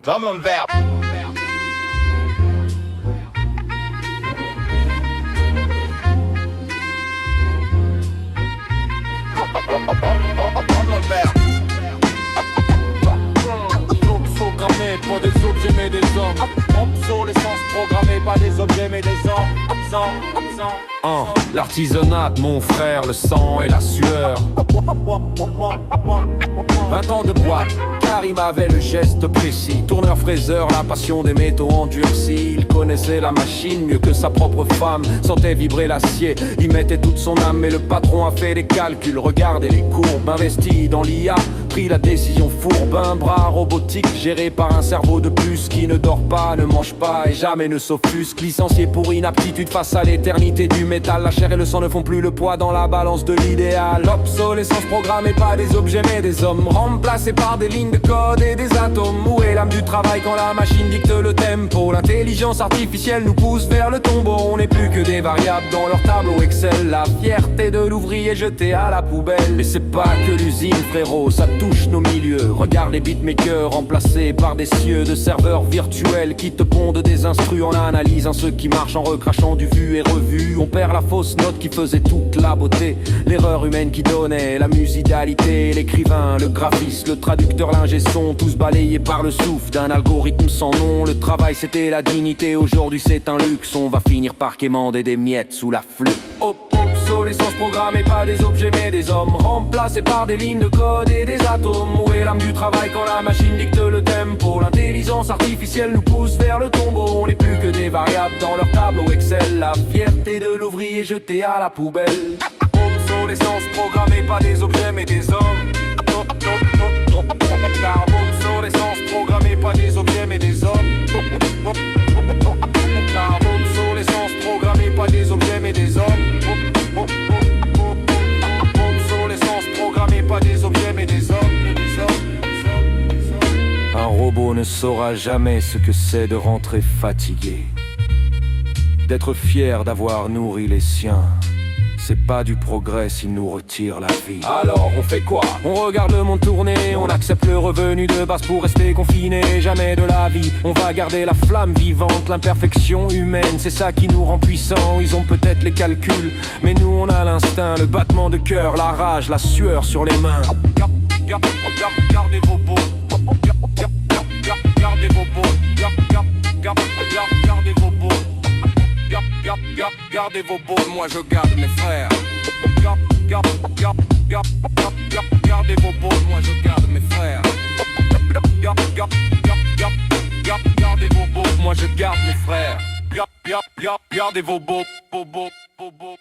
Drum and verbe. Programmé, pas des objets mais des hommes. Obsolescence programmée, pas des objets mais des hommes. L'artisanat, mon frère, le sang et la sueur. 20 ans de boîte, Karim avait le geste précis. Tourneur fraiseur, la passion des métaux endurcis. Il connaissait la machine mieux que sa propre femme. Sentait vibrer l'acier, il mettait toute son âme. Mais le patron a fait des calculs, regardez les courbes. Investi dans l'IA, pris la décision fourbe. Un bras robotique géré par un cerveau de plus qui ne dort pas, ne mange pas et jamais ne s'offusque. Licencié pour inaptitude face à l'éternité du métal. La chair et le sang ne font plus le poids dans la balance de l'idéal. L'obsolescence programmée, pas des objets mais des hommes. Remplacés par des lignes de code et des atomes. Où est l'âme du travail quand la machine dicte le tempo? L'intelligence artificielle nous pousse vers le tombeau. On n'est plus que des variables dans leur tableau Excel. La fierté de l'ouvrier jetée à la poubelle. Mais c'est pas que l'usine frérot, ça touche nos milieux. Regarde les beatmakers remplacés par des cieux de serveurs virtuels qui te pondent des instrus en analysant ceux qui marchent en recrachant du vu et revu. On perd la fausse note qui faisait toute la beauté, l'erreur humaine qui donnait la musicalité. L'écrivain, le graphiste, le traducteur, l'ingé son, tous balayés par le souffle d'un algorithme sans nom. Le travail c'était la dignité, aujourd'hui c'est un luxe. On va finir par quémander des miettes sous la flûte. Obsolescence programmée, pas des objets mais des hommes. Remplacés par des lignes de code et des atomes. Où est l'âme du travail quand la machine dicte le tempo? L'intelligence artificielle nous pousse vers le tombeau. On n'est plus que des variables dans leur tableau Excel. La fierté de l'ouvrier jetée à la poubelle. Obsolescence programmée, pas des objets mais des hommes. Car obsolescence programmée, pas des objets mais des hommes. Car obsolescence programmée, pas des objets mais des hommes. Obsolescence programmée, pas des objets mais des hommes. Un robot ne saura jamais ce que c'est de rentrer fatigué, d'être fier d'avoir nourri les siens. C'est pas du progrès s'il nous retire la vie. Alors on fait quoi? On regarde le monde tourner, on accepte le revenu de base pour rester confiné. Jamais de la vie, on va garder la flamme vivante. L'imperfection humaine, c'est ça qui nous rend puissants. Ils ont peut-être les calculs, mais nous on a l'instinct. Le battement de cœur, la rage, la sueur sur les mains. Gardez vos beaux. Gardez vos beaux. Gardez vos beaux. Gardez vos beaux, moi je garde mes frères. Gardez vos beaux, moi je garde mes frères. Gardez vos beaux, moi je garde mes frères. Gardez vos beaux, beaux, beaux, beaux, beaux.